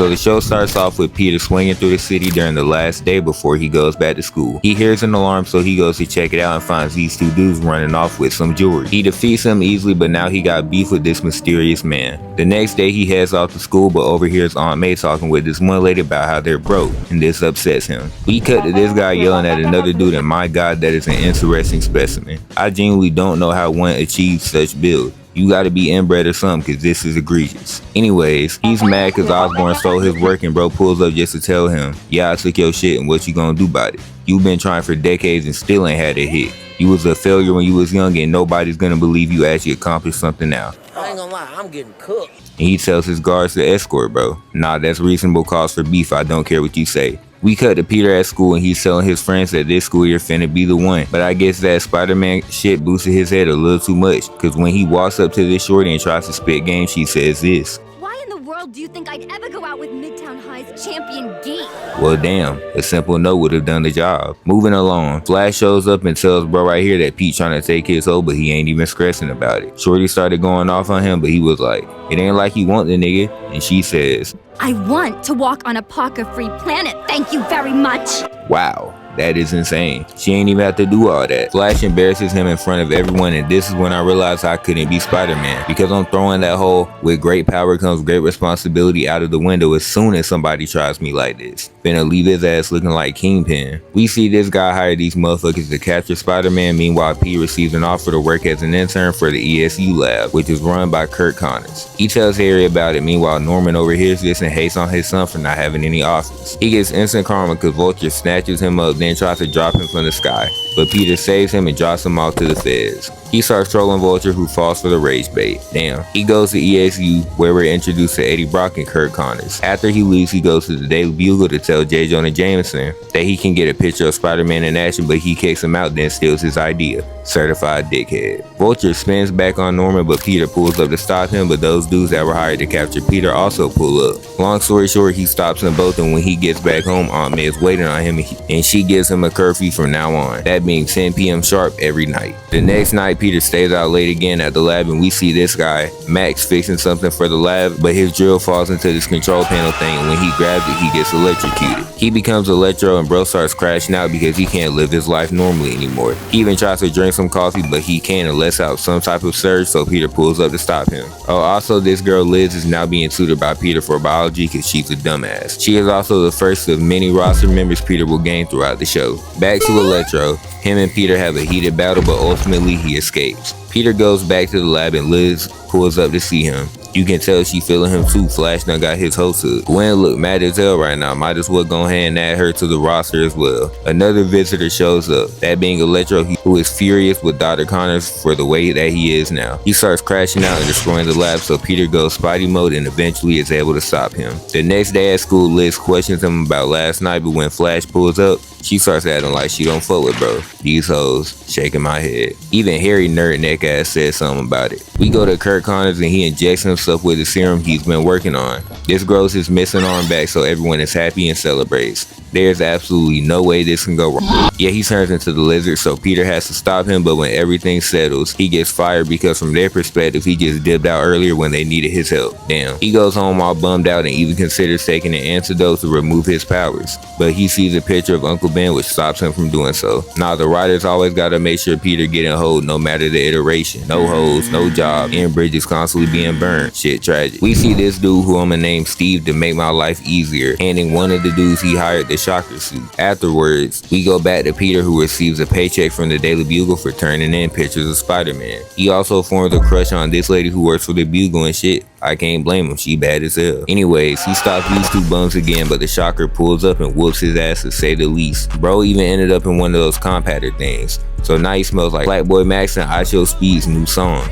So the show starts off with Peter swinging through the city during the last day before he goes back to school. He hears an alarm, so he goes to check it out and finds these two dudes running off with some jewelry. He defeats them easily, but now he got beef with this mysterious man. The next day he heads off to school, but overhears Aunt May talking with this one lady about how they're broke, and this upsets him. We cut to this guy yelling at another dude, and my god, that is an interesting specimen. I genuinely don't know how one achieves such build. You gotta be inbred or something, cause this is egregious. Anyways, he's mad cause Osborn stole his work, and bro pulls up just to tell him, yeah, I took your shit and what you gonna do about it? You've been trying for decades and still ain't had a hit. You was a failure when you was young, and nobody's gonna believe you actually accomplished something now. I ain't gonna lie, I'm getting cooked. And he tells his guards to escort bro. Nah, that's reasonable cause for beef, I don't care what you say. We cut to Peter at school, and he's telling his friends that this school year finna be the one. But I guess that Spider-Man shit boosted his head a little too much, cause when he walks up to this shorty and tries to spit game, she says this. Why in the world do you think I'd ever go out with Midtown High's champion geek? Well damn, a simple no would have done the job. Moving along, Flash shows up and tells bro right here that Pete trying to take his hoe, but he ain't even stressing about it. Shorty started going off on him, but he was like, it ain't like you want the nigga, and she says, I want to walk on a Parker-free planet, thank you very much. wow. That is insane. She ain't even have to do all that. Flash embarrasses him in front of everyone, and this is when I realized I couldn't be Spider-Man, because I'm throwing that whole with great power comes great responsibility out of the window as soon as somebody tries me like this. Finna leave his ass looking like Kingpin. We see this guy hire these motherfuckers to capture Spider-Man. Meanwhile, P receives an offer to work as an intern for the ESU lab, which is run by Kurt Connors. He tells Harry about it. Meanwhile, Norman overhears this and hates on his son for not having any offers. He gets instant karma because Vulture snatches him up, then tries to drop him from the sky, but Peter saves him and drops him off to the feds. He starts trolling Vulture, who falls for the rage bait. Damn. He goes to ESU, where we're introduced to Eddie Brock and Kurt Connors. After he leaves, he goes to the Daily Bugle to tell J. Jonah Jameson that he can get a picture of Spider-Man in action, but he kicks him out, then steals his idea. Certified dickhead. Vulture spins back on Norman, but Peter pulls up to stop him, but those dudes that were hired to capture Peter also pull up. Long story short, he stops them both, and when he gets back home, Aunt May is waiting on him, and she gives him a curfew from now on, that being 10 p.m. sharp every night. The next night, Peter stays out late again at the lab, and we see this guy, Max, fixing something for the lab, but his drill falls into this control panel thing, and when he grabs it, he gets electrocuted. He becomes Electro, and bro starts crashing out because he can't live his life normally anymore. He even tries to drink some coffee, but he can't unless out some type of surge, so Peter pulls up to stop him. Oh, also this girl Liz is now being tutored by Peter for biology because she's a dumbass. She is also the first of many roster members Peter will gain throughout the show. Back to Electro. Him and Peter have a heated battle, but ultimately he escapes. Peter goes back to the lab and Liz pulls up to see him. You can tell she feeling him too. Flash done got his hopes up. Gwen look mad as hell right now. Might as well go ahead and add her to the roster as well. Another visitor shows up, that being Electro, who is furious with Dr. Connors for the way that he is now. He starts crashing out and destroying the lab, so Peter goes Spidey mode and eventually is able to stop him. The next day at school, Liz questions him about last night, but when Flash pulls up, she starts acting like she don't fuck with bro. These hoes, shaking my head. Even Harry nerd neck ass said something about it. We go to Kurt Connors and he injects himself with the serum he's been working on. This grows his missing arm back, so everyone is happy and celebrates. There's absolutely no way this can go wrong. Yeah, he turns into the lizard, so Peter has to stop him, but when everything settles, he gets fired because from their perspective, he just dipped out earlier when they needed his help. Damn. He goes home all bummed out and even considers taking an antidote to remove his powers, but he sees a picture of Uncle Ben, which stops him from doing so. Now, the writers always gotta make sure Peter getting hold no matter the iteration. No hoes, no job, and bridges constantly being burned. Shit tragic. We see this dude who I'ma name Steve to make my life easier, handing one of the dudes he hired the shocker suit. Afterwards, we go back to Peter, who receives a paycheck from the Daily Bugle for turning in pictures of Spider-Man. He also forms a crush on this lady who works for the Bugle and shit. I can't blame him, she bad as hell. Anyways, he stops these two bums again, but the shocker pulls up and whoops his ass to say the least. Bro even ended up in one of those compactor things, so now he smells like Black Boy Max and I Show Speed's new song.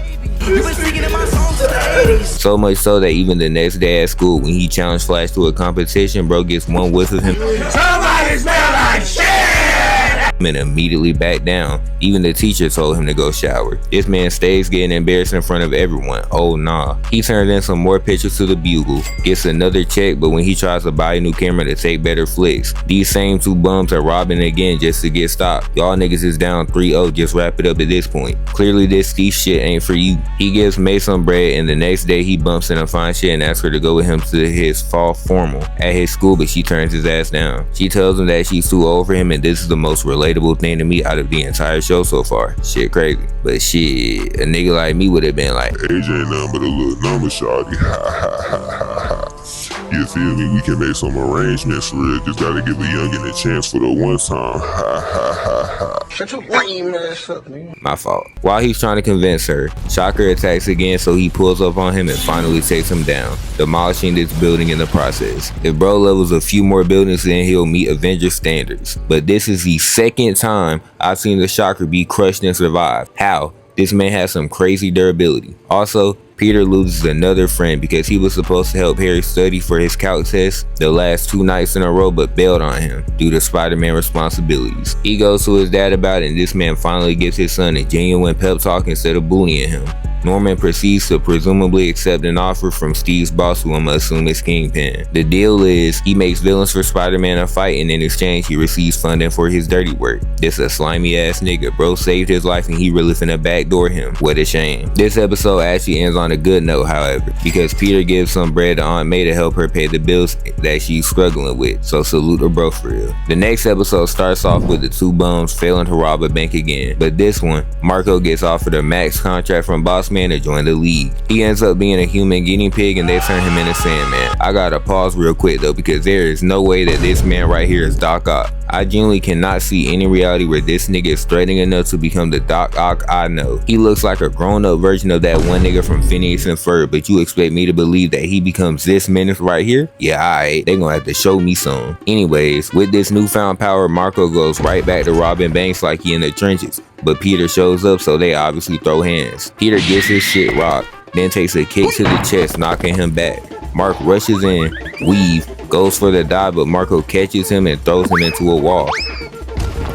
So much so that even the next day at school, when he challenged Flash to a competition, bro gets one whiff of him. Somebody smell like shit! and immediately backed down. Even the teacher told him to go shower. This man stays getting embarrassed in front of everyone. Oh nah. He turns in some more pictures to the Bugle, gets another check, but when he tries to buy a new camera to take better flicks, these same two bums are robbing again just to get stopped. Y'all niggas is down 3-0, just wrap it up at this point. Clearly this thief shit ain't for you. He gives May some bread, and the next day he bumps in a fine shit and asks her to go with him to his fall formal at his school, but she turns his ass down. She tells him that she's too old for him, and this is the most relatable thing to me out of the entire show so far. Shit crazy. But shit, a nigga like me would have been like, age ain't nothing but a little number, shawty. Ha ha ha ha ha. You feel me? We can make some arrangements for it. Just gotta give a youngin' a chance for the one time. Ha ha ha ha. Shut your lame ass up, nigga. my fault. While he's trying to convince her, Shocker attacks again, so he pulls up on him and finally takes him down, demolishing this building in the process. If bro levels a few more buildings, then he'll meet Avenger standards. But this is the second time I've seen the Shocker be crushed and survive. How? This man has some crazy durability. Also, Peter loses another friend because he was supposed to help Harry study for his calc test the last 2 nights in a row, but bailed on him due to Spider-Man responsibilities. He goes to his dad about it, and this man finally gives his son a genuine pep talk instead of bullying him. Norman proceeds to presumably accept an offer from Steve's boss, who I'm gonna assume is Kingpin. The deal is he makes villains for Spider-Man a fight, and in exchange he receives funding for his dirty work. This a slimy ass nigga. Bro saved his life and he really finna backdoor him. What a shame. This episode actually ends on a good note, however, because Peter gives some bread to Aunt May to help her pay the bills that she's struggling with. So salute her bro for real. The next episode starts off with the two bums failing to rob a bank again, but this one, Marco gets offered a max contract from Boss Man to join the league. He ends up being a human guinea pig and they turn him into Sandman. I gotta pause real quick though, because there is no way that this man right here is Doc Ock. I genuinely cannot see any reality where this nigga is threatening enough to become the Doc Ock I know. He looks like a grown up version of that one nigga from Phineas and Ferb, but you expect me to believe that he becomes this menace right here? Yeah, alright, they gonna have to show me some. Anyways, with this newfound power, Marco goes right back to robbing banks like he in the trenches. But Peter shows up, so they obviously throw hands. Peter gets his shit rocked, then takes a kick to the chest, knocking him back. Mark rushes in, weave, goes for the dive, but Marco catches him and throws him into a wall.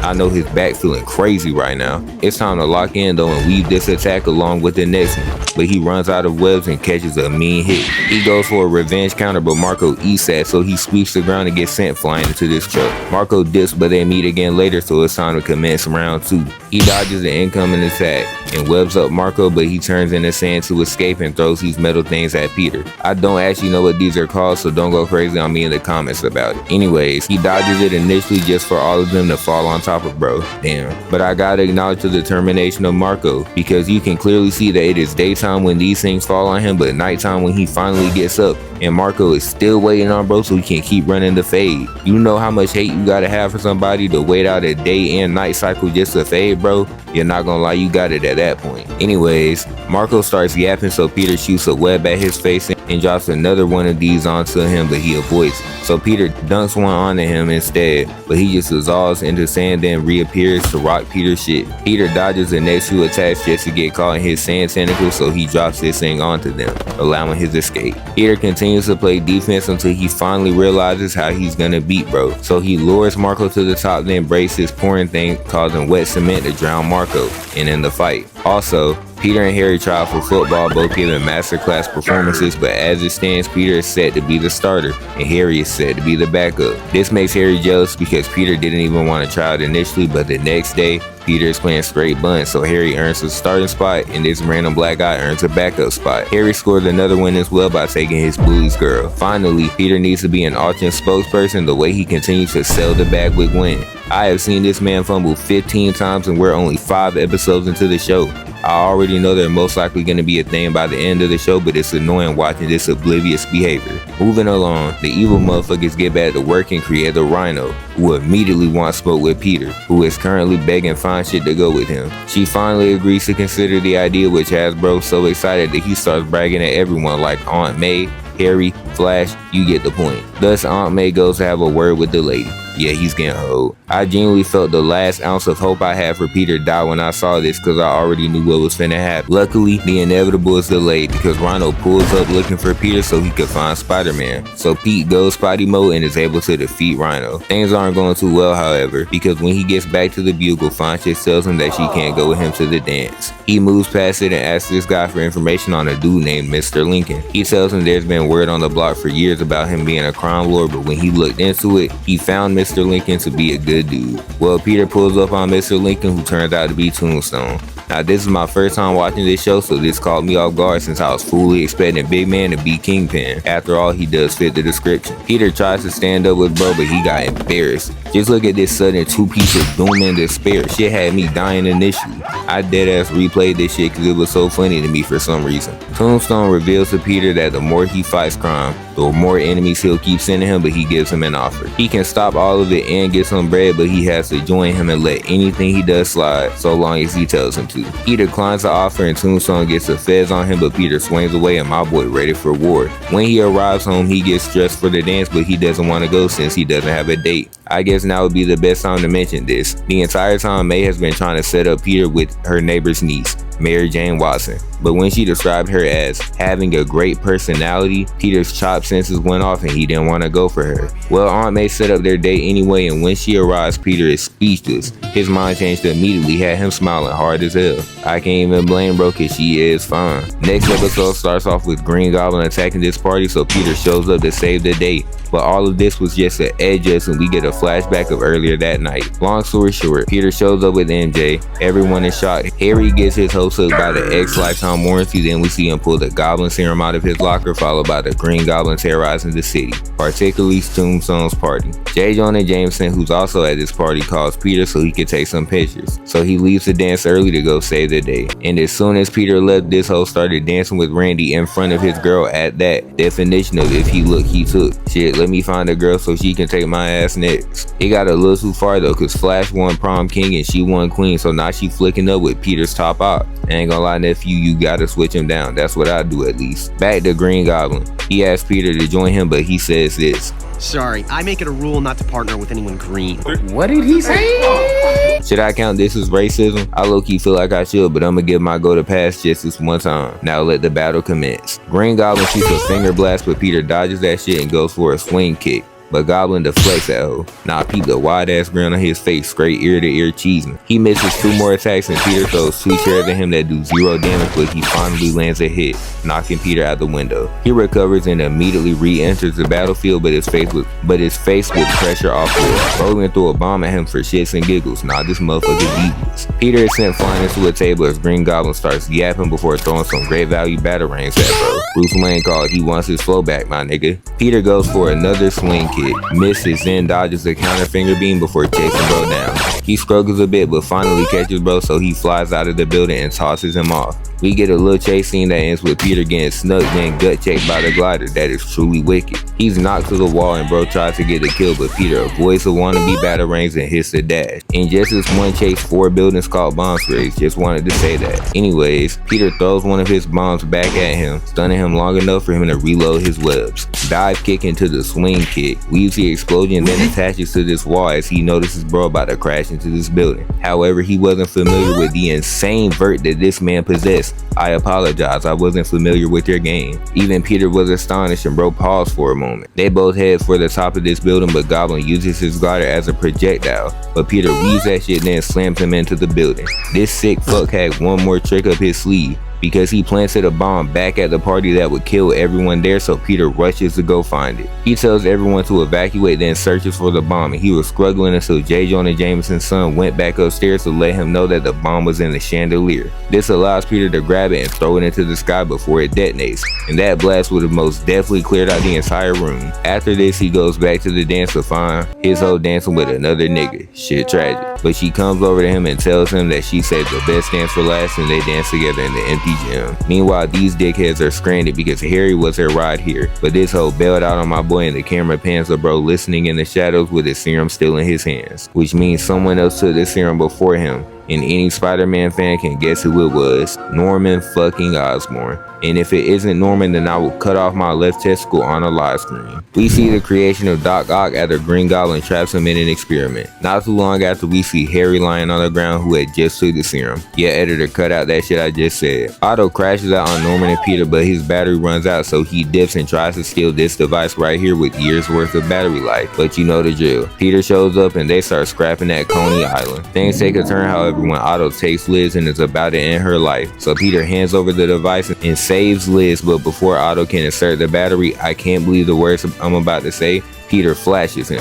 I know his back feeling crazy right now. It's time to lock in though and weave this attack along with the next one, but he runs out of webs and catches a mean hit. He goes for a revenge counter, but Marco eats that, so he sweeps the ground and gets sent flying into this truck. Marco dips, but they meet again later, so it's time to commence round 2. He dodges the incoming attack and webs up Marco, but he turns into sand to escape and throws these metal things at Peter. I don't actually know what these are called, so don't go crazy on me in the comments about it. Anyways, he dodges it initially just for all of them to fall on top of bro. Damn. But I gotta acknowledge the determination of Marco, because you can clearly see that it is daytime when these things fall on him, but nighttime when he finally gets up, and Marco is still waiting on bro so he can keep running the fade. You know how much hate you gotta have for somebody to wait out a day and night cycle just to fade, bro? You're not gonna lie, you got it at that point. Anyways, Marco starts yapping, so Peter shoots a web at his face and drops another one of these onto him, but he avoids it. So Peter dunks one onto him instead, but he just dissolves into sand, then reappears to rock Peter's shit. Peter dodges the next 2 attacks just to get caught in his sand tentacles, so he drops this thing onto them, allowing his escape. Peter continues to play defense until he finally realizes how he's gonna beat bro. So he lures Marco to the top, then breaks his pouring thing, causing wet cement to drown Marco and end the fight. Also, Peter and Harry try out for football, both giving masterclass performances, but as it stands, Peter is set to be the starter and Harry is set to be the backup. This makes Harry jealous because Peter didn't even want to try it initially, but the next day, Peter is playing straight bunt, so Harry earns a starting spot and this random black guy earns a backup spot. Harry scored another win as well by taking his bully's girl. Finally, Peter needs to be an alternate spokesperson the way he continues to sell the bag with Gwen. I have seen this man fumble 15 times and we're only 5 episodes into the show. I already know they're most likely going to be a thing by the end of the show, but it's annoying watching this oblivious behavior. Moving along, the evil motherfuckers get back to work and create the Rhino, who immediately wants smoke with Peter, who is currently begging Fine Shit to go with him. She finally agrees to consider the idea, which has bro so excited that he starts bragging at everyone like Aunt May, Harry, Flash, you get the point. Thus, Aunt May goes to have a word with the lady. Yeah, he's getting hold. I genuinely felt the last ounce of hope I had for Peter die when I saw this because I already knew what was finna happen. Luckily, the inevitable is delayed because Rhino pulls up looking for Peter so he could find Spider-Man. So Pete goes Spidey mode and is able to defeat Rhino. Things aren't going too well, however, because when he gets back to the Bugle, Fonches tells him that she can't go with him to the dance. He moves past it and asks this guy for information on a dude named Mr. Lincoln. He tells him there's been word on the block for years about him being a crime lord, but when he looked into it, he found Mr. Lincoln to be a good dude. Well, Peter pulls up on Mr. Lincoln, who turns out to be Tombstone. Now, this is my first time watching this show, so this caught me off guard since I was fully expecting Big Man to be Kingpin. After all, he does fit the description. Peter tries to stand up with bro, but he got embarrassed. Just look at this sudden two-piece of doom and despair. Shit had me dying initially. I deadass replayed this shit because it was so funny to me for some reason. Tombstone reveals to Peter that the more he fights crime, the more enemies he'll keep sending him, but he gives him an offer. He can stop all of it and get some bread, but he has to join him and let anything he does slide, so long as he tells him to. He declines the offer and Tombstone gets the feds on him, but Peter swings away and my boy ready for war. When he arrives home, he gets dressed for the dance, but he doesn't want to go since he doesn't have a date. I guess now would be the best time to mention this. The entire time May has been trying to set up Peter with her neighbor's niece, Mary Jane Watson. But when she described her as having a great personality, Peter's chopped senses went off and he didn't want to go for her. Well, Aunt May set up their date anyway, and when she arrives, Peter is speechless. His mind changed immediately, had him smiling hard as hell. I can't even blame bro cause she is fine. Next episode starts off with Green Goblin attacking this party, so Peter shows up to save the day. But all of this was just an edge and we get a flashback of earlier that night. Long story short, Peter shows up with MJ. Everyone is shocked. Harry gets his hopes up by the X-Lifetime warranty. Then we see him pull the Goblin Serum out of his locker, followed by the Green Goblin terrorizing the city, particularly Tombstone's party. J. Jonah Jameson, who's also at this party, calls Peter so he can take some pictures. So he leaves the dance early to go save the day. And as soon as Peter left, this hoe started dancing with Randy in front of his girl at that. Definition of if he look, he took. Shit, let me find a girl so she can take my ass next. It got a little too far though, cause Flash won prom king and she won queen, so now she flicking up with Peter's top op. I ain't gonna lie, nephew, you gotta switch him down. That's what I do at least. Back to Green Goblin. He asked Peter to join him, but he says this. Sorry, I make it a rule not to partner with anyone green. What did he say? Should I count this as racism? I low-key feel like I should, but I'ma give my go to pass just this one time. Now let the battle commence. Green Goblin shoots a finger blast, but Peter dodges that shit and goes for a swing kick. But Goblin deflects that hoe. Now peep the wide ass grin on his face, straight ear to ear cheesing. He misses 2 more attacks and Peter throws 2 chairs at him that do 0 damage, but he finally lands a hit, knocking Peter out the window. He recovers and immediately re-enters the battlefield, but is faced with pressure off the rolling through a bomb at him for shits and giggles. Nah, this motherfucker devious. Peter is sent flying into a table as Green Goblin starts yapping before throwing some great value batarangs at bro. Bruce Wayne called, he wants his flow back, my nigga. Peter goes for another swing kick, misses, then dodges a counter finger beam before chasing bro down. He struggles a bit but finally catches bro, so he flies out of the building and tosses him off. We get a little chase scene that ends with Peter getting snuck then gut checked by the glider. That is truly wicked. He's knocked to the wall and bro tries to get the kill, but Peter avoids the wannabe batarangs and hits the dash. In just this one chase, 4 buildings caught bomb sprays. Just wanted to say that. Anyways, Peter throws one of his bombs back at him, stunning him long enough for him to reload his webs. Dive kick into the swing kick, weaves the explosion, then attaches to this wall as he notices bro about to crash into this building. However, he wasn't familiar with the insane vert that this man possessed. I apologize, I wasn't familiar with your game. Even Peter was astonished and bro paused for a moment. They both head for the top of this building, but Goblin uses his glider as a projectile, but Peter weaves that shit then slams him into the building. This sick fuck had one more trick up his sleeve, because he planted a bomb back at the party that would kill everyone there, so Peter rushes to go find it. He tells everyone to evacuate, then searches for the bomb, and he was struggling until J. Jonah Jameson's son went back upstairs to let him know that the bomb was in the chandelier. This allows Peter to grab it and throw it into the sky before it detonates, and that blast would have most definitely cleared out the entire room. After this, he goes back to the dance to find his hoe dancing with another nigga. Shit tragic. But she comes over to him and tells him that she saved the best dance for last, and they dance together in the empty gym. Meanwhile, these dickheads are stranded because Harry was her ride here, but this hoe bailed out on my boy and the camera pans to bro listening in the shadows with his serum still in his hands, which means someone else took the serum before him. and any Spider-Man fan can guess who it was. Norman fucking Osborn. And if it isn't Norman, then I will cut off my left testicle on a live screen. We see the creation of Doc Ock after Green Goblin traps him in an experiment. Not too long after, we see Harry lying on the ground who had just took the serum. Yeah, editor, cut out that shit I just said. Otto crashes out on Norman and Peter, but his battery runs out, so he dips and tries to steal this device right here with years worth of battery life. But you know the drill. Peter shows up and they start scrapping at Coney Island. Things take a turn, however, when Otto takes Liz and is about to end her life. So Peter hands over the device and saves Liz, but before Otto can insert the battery, I can't believe the words I'm about to say, Peter flashes him.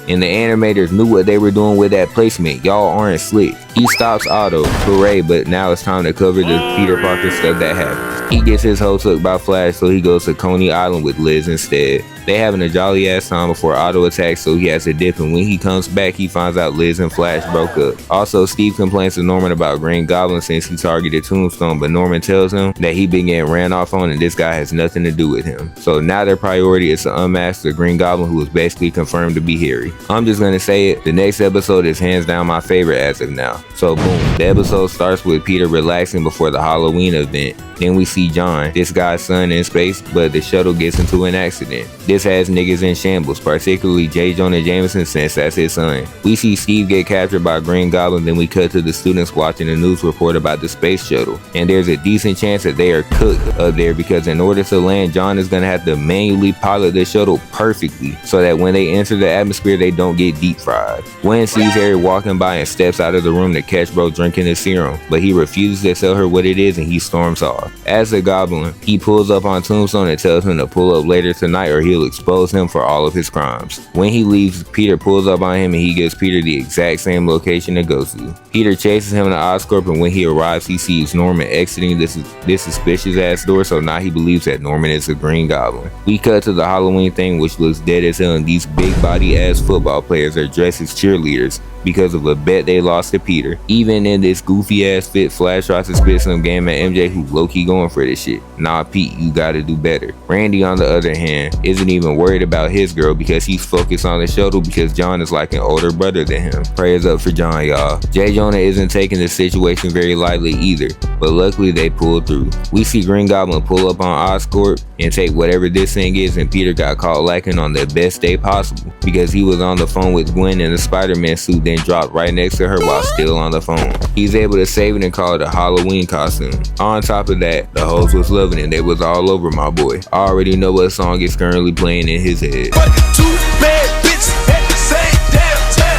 And the animators knew what they were doing with that placement. Y'all aren't slick. He stops Otto, hooray, but now it's time to cover the Peter Parker stuff that happened. He gets his hoe took by Flash, so he goes to Coney Island with Liz instead. They having a jolly ass time before Otto attacks, so he has to dip, and when he comes back, he finds out Liz and Flash broke up. Also, Steve complains to Norman about Green Goblin since he targeted Tombstone, but Norman tells him that he been getting ran off on and this guy has nothing to do with him. So now their priority is to unmask the Green Goblin, who is basically confirmed to be Harry. I'm just gonna say it, the next episode is hands down my favorite as of now. So boom, the episode starts with Peter relaxing before the Halloween event. Then we see John, this guy's son, in space, but the shuttle gets into an accident. This has niggas in shambles, particularly J. Jonah Jameson since that's his son. We see Steve get captured by Green Goblin, then we cut to the students watching a news report about the space shuttle. And there's a decent chance that they are cooked up there because in order to land, John is gonna have to manually pilot the shuttle perfectly so that when they enter the atmosphere, they don't get deep fried. Gwen sees Harry walking by and steps out of the room to catch bro drinking the serum, but he refuses to tell her what it is and he storms off. As a goblin, he pulls up on Tombstone and tells him to pull up later tonight or he'll expose him for all of his crimes. When he leaves, Peter pulls up on him and he gives Peter the exact same location to go to. Peter chases him to Oscorp, and when he arrives, he sees Norman exiting this suspicious ass door, so now he believes that Norman is a Green Goblin. We cut to the Halloween thing, which looks dead as hell, and these big body ass football players are dressed as cheerleaders because of a bet they lost to Peter. Even in this goofy ass fit, Flash tries to spit some game at MJ, who low-key going for this shit. Nah, Pete, you gotta do better. Randy, on the other hand, isn't even worried about his girl because he's focused on the shuttle because John is like an older brother than him. Prayers up for John, y'all. J. Jonah isn't taking the situation very lightly either, but luckily they pulled through. We see Green Goblin pull up on Oscorp and take whatever this thing is, and Peter got caught lacking on the best day possible because he was on the phone with Gwen in the Spider-Man suit, then dropped right next to her while still on the phone. He's able to save it and call it a Halloween costume. On top of that, the hoes was loving it. They was all over my boy. I already know what song is currently playing in his head.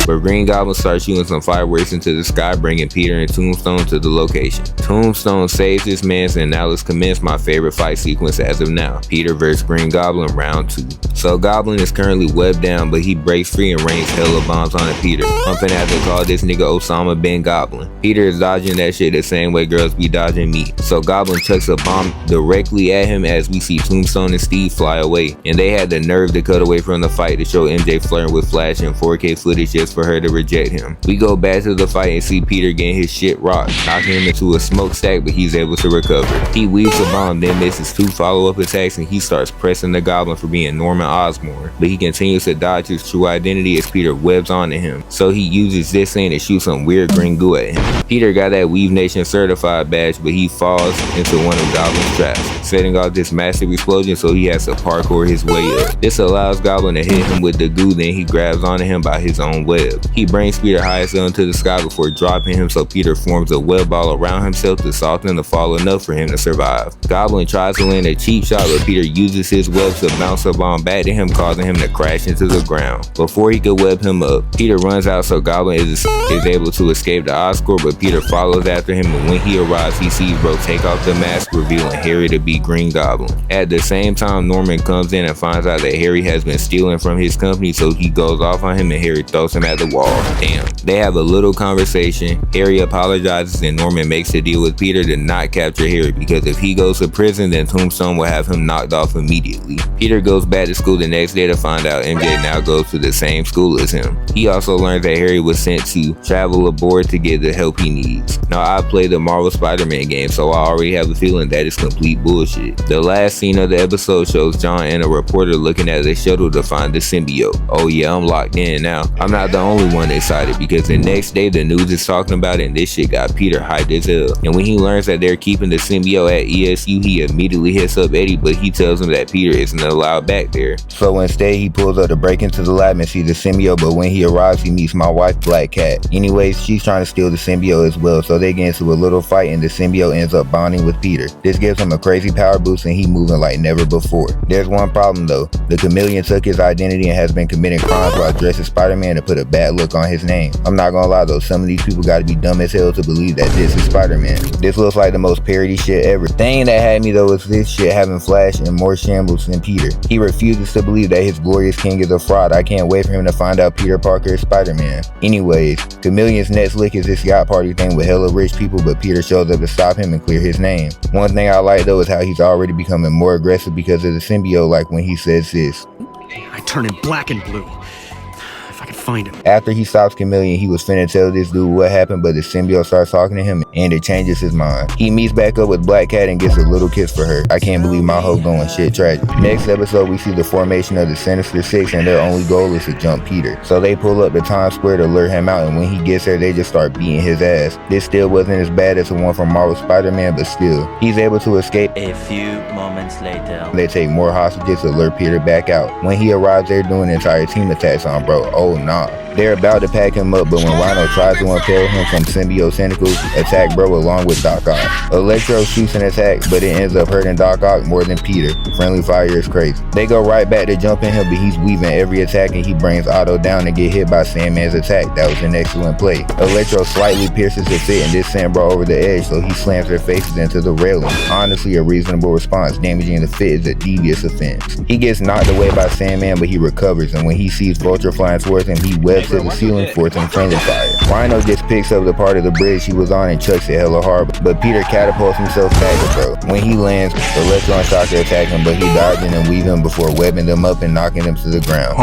But Green Goblin starts shooting some fireworks into the sky, bringing Peter and Tombstone to the location. Tombstone saves his man, and now let's commence my favorite fight sequence as of now. Peter vs. Green Goblin round 2. So Goblin is currently webbed down, but he breaks free and rains hella bombs on Peter. I'm finna have to call this nigga Osama bin Goblin. Peter is dodging that shit the same way girls be dodging me. So Goblin chucks a bomb directly at him as we see Tombstone and Steve fly away. And they had the nerve to cut away from the fight to show MJ flirting with Flash in 4K footage just for her to reject him. We go back to the fight and see Peter getting his shit rocked, knocking him into a smokestack, but he's able to recover. He weaves a bomb, then misses 2 follow-up attacks, and he starts pressing the Goblin for being Norman Osborn, but he continues to dodge his true identity as Peter webs onto him. So he uses this thing to shoot some weird green goo at him. Peter got that Weave Nation certified badge, but he falls into one of Goblin's traps, setting off this massive explosion, so he has to parkour his way up. This allows Goblin to hit him with the goo, then he grabs onto him by his own web. He brings Peter highest up into the sky before dropping him, so Peter forms a web ball around himself to soften the fall enough for him to survive. Goblin tries to land a cheap shot, but Peter uses his web to bounce a bomb back to him, causing him to crash into the ground. Before he could web him up, Peter runs out, so Goblin is able to escape the Oscorp, but Peter follows after him, and when he arrives, he sees bro take off the mask, revealing Harry to be Green Goblin. At the same time, Norman comes in and finds out that Harry has been stealing from his company, so he goes off on him and Harry throws him at inside the wall. Damn. They have a little conversation. Harry apologizes and Norman makes a deal with Peter to not capture Harry because if he goes to prison, then Tombstone will have him knocked off immediately. Peter goes back to school the next day to find out MJ now goes to the same school as him. He also learns that Harry was sent to travel aboard to get the help he needs. Now, I played the Marvel Spider-Man game, so I already have a feeling that is complete bullshit. The last scene of the episode shows John and a reporter looking at the shuttle to find the symbiote. Oh yeah, I'm locked in now. I'm not the only one excited because the next day the news is talking about it and this shit got Peter hyped as hell. And when he learns that they're keeping the symbiote at ESU, he immediately hits up Eddie, but he tells him that Peter isn't allowed back there. So instead he pulls up to break into the lab and see the symbiote, but when he arrives he meets my wife Black Cat. Anyways, she's trying to steal the symbiote as well, so they get into a little fight and the symbiote ends up bonding with Peter. This gives him a crazy power boost and he moving like never before. There's one problem though. The chameleon took his identity and has been committing crimes while dressed as Spider-Man to put a bad look on his name. I'm not gonna lie though, some of these people gotta be dumb as hell to believe that this is Spider-Man. This looks like the most parody shit ever. Thing that had me though is this shit having Flash in more shambles than Peter. He refuses to believe that his glorious king is a fraud. I can't wait for him to find out Peter Parker is Spider-Man. Anyways, Chameleon's next lick is this yacht party thing with hella rich people, but Peter shows up to stop him and clear his name. One thing I like though is how he's already becoming more aggressive because of the symbiote, like when he says this. I turn him black and blue. If I can find him. After he stops Chameleon, he was finna tell this dude what happened, but the symbiote starts talking to him and it changes his mind. He meets back up with Black Cat and gets a little kiss for her. I can't believe my hope going shit tragic. Next episode, we see the formation of the Sinister Six and their only goal is to jump Peter. So they pull up to Times Square to lure him out, and when he gets there, they just start beating his ass. This still wasn't as bad as the one from Marvel Spider-Man, but still, he's able to escape. A few moments later. They take more hostages to lure Peter back out. When he arrives, they're doing entire team attacks on bro. Oh nah. They're about to pack him up, but when Rhino tries to impale him from symbiote tentacles, attack bro along with Doc Ock. Electro shoots an attack, but it ends up hurting Doc Ock more than Peter. Friendly fire is crazy. They go right back to jumping him, but he's weaving every attack and he brings Otto down and get hit by Sandman's attack. That was an excellent play. Electro slightly pierces the fit and this sent bro over the edge, so he slams their faces into the railing. Honestly, a reasonable response. Damaging the fit is a devious offense. He gets knocked away by Sandman, but he recovers, and when he sees Vulture flying towards him, he webs to the ceiling for some friendly fire. Rhino just picks up the part of the bridge he was on and chucks it hella hard, but Peter catapults himself back to bro. When he lands, Electro and Shocker attack him, but he dodging and weaving before webbing them up and knocking them to the ground.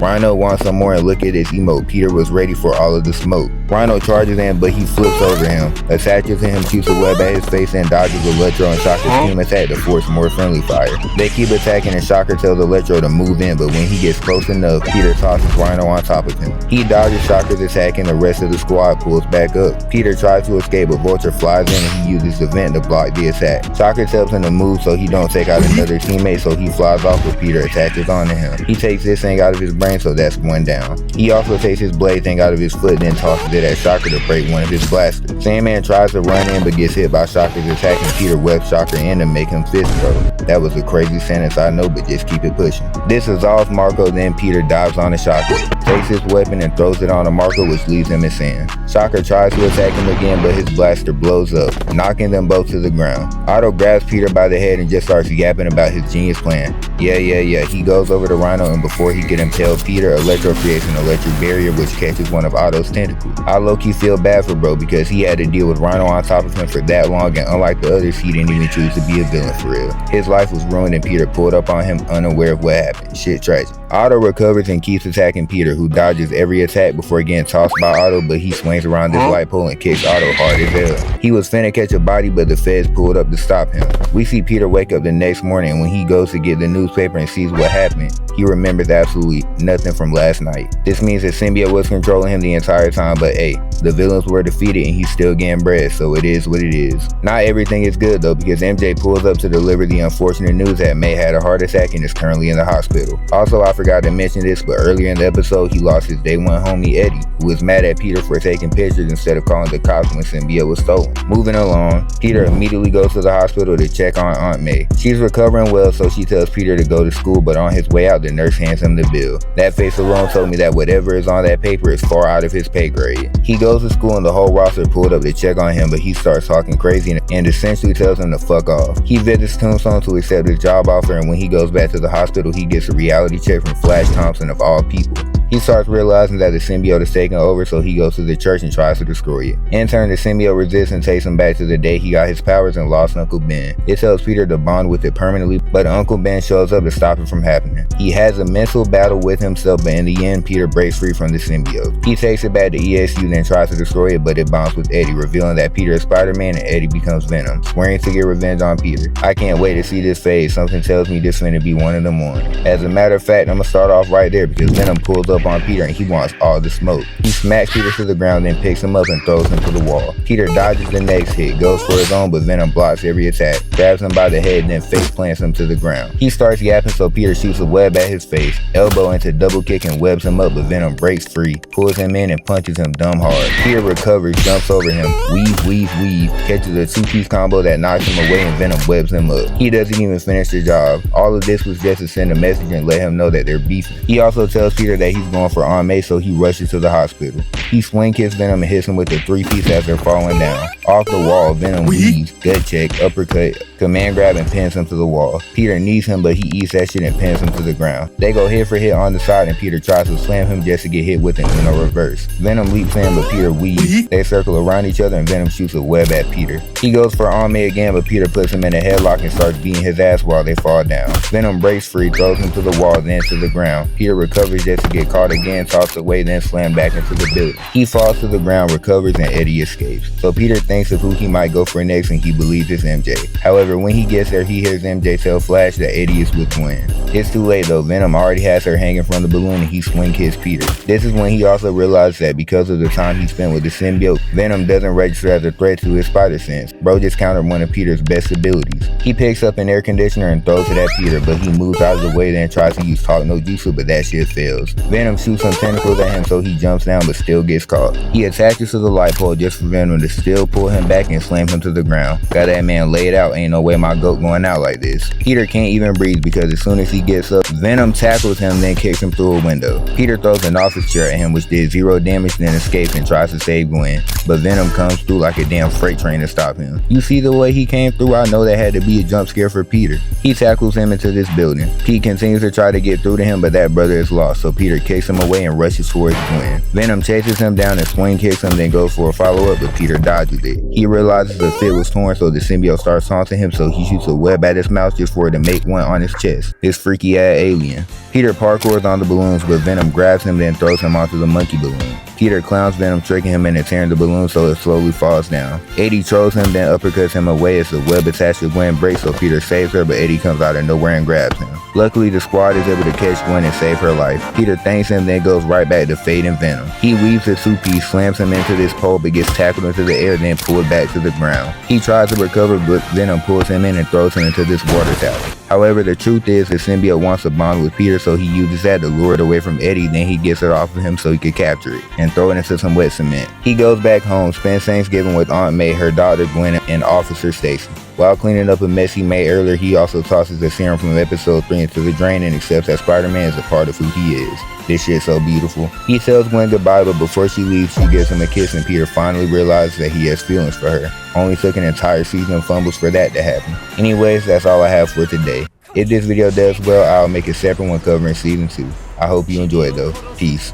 Rhino wants some more and look at his emote. Peter was ready for all of the smoke. Rhino charges in, but he flips over him, attaches him, shoots a web at his face, and dodges Electro and Shocker's team attack to force more friendly fire. They keep attacking and Shocker tells Electro to move in, but when he gets close enough, Peter tosses Rhino on top of him. He dodges Shocker's attack and the rest of the squad pulls back up. Peter tries to escape, but Vulture flies in and he uses the vent to block the attack. Shocker tells him to move so he don't take out another teammate, so he flies off with Peter attaches onto him. He takes this thing out of his brain, so that's one down. He also takes his blade thing out of his foot, then tosses it at Shocker to break one of his blasters. Sandman tries to run in but gets hit by Shocker's attack and Peter webs Shocker in to make him fist throw. That was a crazy sentence, I know, but just keep it pushing. This dissolves Marco, then Peter dives on the Shocker, takes his weapon and throws it on the Marco, which leaves him in sand. Shocker tries to attack him again, but his blaster blows up, knocking them both to the ground. Otto grabs Peter by the head and just starts yapping about his genius plan. Yeah. He goes over to Rhino, and before he can impale Peter, Electro creates an electric barrier which catches one of Otto's tentacles. I low-key feel bad for bro because he had to deal with Rhino on top of him for that long, and unlike the others, he didn't even choose to be a villain for real. His life was ruined and Peter pulled up on him unaware of what happened. Shit tragic. Otto recovers and keeps attacking Peter, who dodges every attack before getting tossed by Otto, but he swings around this light pole and kicks Otto hard as hell. He was finna catch a body, but the feds pulled up to stop him. We see Peter wake up the next morning, and when he goes to get the newspaper and sees what happened, he remembers absolutely nothing from last night. This means that symbiote was controlling him the entire time, but hey, the villains were defeated and he's still getting bread, so it is what it is. Not everything is good though, because MJ pulls up to deliver the unfortunate news that May had a heart attack and is currently in the hospital. Also, I forgot to mention this, but earlier in the episode, he lost his day one homie Eddie, who was mad at Peter for taking pictures instead of calling the cops when symbiote was stolen. Moving along, Peter immediately goes to the hospital to check on Aunt May. She's recovering well, so she tells Peter to go to school, but on his way out, the nurse hands him the bill. That face alone told me that whatever is on that paper is far out of his pay grade. He goes to school and the whole roster pulled up to check on him, but he starts talking crazy and essentially tells him to fuck off. He visits Tombstone to accept his job offer, and when he goes back to the hospital, he gets a reality check from Flash Thompson of all people. He starts realizing that the symbiote is taking over, so he goes to the church and tries to destroy it. In turn, the symbiote resists and takes him back to the day he got his powers and lost Uncle Ben. It tells Peter to bond with it permanently, but Uncle Ben shows up to stop it from happening. He has a mental battle with himself, but in the end, Peter breaks free from the symbiote. He takes it back to ESU, then tries to destroy it, but it bonds with Eddie, revealing that Peter is Spider-Man and Eddie becomes Venom, swearing to get revenge on Peter. I can't wait to see this phase. Something tells me this finna be one of them ones. As a matter of fact, I'm gonna start off right there because Venom pulls up on Peter and he wants all the smoke. He smacks Peter to the ground, then picks him up and throws him to the wall. Peter dodges the next hit, goes for his own, but Venom blocks every attack, grabs him by the head, and then face plants him to the ground. He starts yapping, so Peter shoots a web at his face, elbow into double kick and webs him up, but Venom breaks free, pulls him in and punches him dumb hard. Peter recovers, jumps over him, weave, catches a two-piece combo that knocks him away and Venom webs him up. He doesn't even finish the job. All of this was just to send a message and let him know that they're beefing. He also tells Peter that he's going for Aunt May, so he rushes to the hospital. He swing kicks Venom and hits him with the three-piece as they're falling down. Off the wall, Venom weaves, gut check, uppercut, command grab, and pins him to the wall. Peter knees him, but he eats that shit and pins him to the ground. They go hit for hit on the side, and Peter tries to slam him just to get hit with it in a reverse. Venom leaps in, but Peter weaves. They circle around each other, and Venom shoots a web at Peter. He goes for Aunt May again, but Peter puts him in a headlock and starts beating his ass while they fall down. Venom breaks free, throws him to the wall, then to the ground. Peter recovers just to get caught again, tossed away, then slammed back into the building. He falls to the ground, recovers, and Eddie escapes. So Peter thinks of who he might go for next, and he believes it's MJ. However, when he gets there, he hears MJ tell Flash that Eddie is with Gwen. It's too late though. Venom already has her hanging from the balloon and he swing kicks Peter. This is when he also realizes that because of the time he spent with the symbiote, Venom doesn't register as a threat to his spider sense. Bro just countered one of Peter's best abilities. He picks up an air conditioner and throws it at Peter, but he moves out of the way, then tries to use Talk No Jutsu, but that shit fails. Venom shoots some tentacles at him, so he jumps down but still gets caught. He attaches to the light pole just for Venom to still pull him back and slam him to the ground. Got that man laid out, ain't no way my goat going out like this. Peter can't even breathe because as soon as he gets up, Venom tackles him, then kicks him through a window. Peter throws an office chair at him, which did 0 damage, then escapes and tries to save Gwen, but Venom comes through like a damn freight train to stop him. You see the way he came through? I know that had to be a jump scare for Peter. He tackles him into this building. Pete continues to try to get through to him, but that brother is lost, so Peter kicks him away and rushes towards Gwen. Venom chases him down and swing kicks him, then goes for a follow-up, but Peter dodges it. He realizes the fit was torn, so the symbiote starts taunting him, so he shoots a web at his mouth just for it to make one on his chest. His freaky ass alien. Peter parkours on the balloons, but Venom grabs him, then throws him onto the monkey balloon. Peter clowns Venom, tricking him into tearing the balloon so it slowly falls down. Eddie trolls him, then uppercuts him away as the web attached to Gwen breaks, so Peter saves her, but Eddie comes out of nowhere and grabs him. Luckily, the squad is able to catch Gwen and save her life. Peter thanks him, then goes right back to Fate and Venom. He weaves the two-piece, slams him into this pole, but gets tackled into the air, then pulled back to the ground. He tries to recover, but Venom pulls him in and throws him into this water tower. However, the truth is the symbiote wants to bond with Peter, so he uses that to lure it away from Eddie, then he gets it off of him so he could capture it and throw it into some wet cement. He goes back home, spends Thanksgiving with Aunt May, her daughter Gwen, and Officer Stacy. While cleaning up a mess he made earlier, he also tosses the serum from episode 3 into the drain and accepts that Spider-Man is a part of who he is. This shit's so beautiful. He tells Gwen goodbye, but before she leaves, she gives him a kiss and Peter finally realizes that he has feelings for her. Only took an entire season of fumbles for that to happen. Anyways, that's all I have for today. If this video does well, I'll make a separate one covering season 2. I hope you enjoyed though. Peace.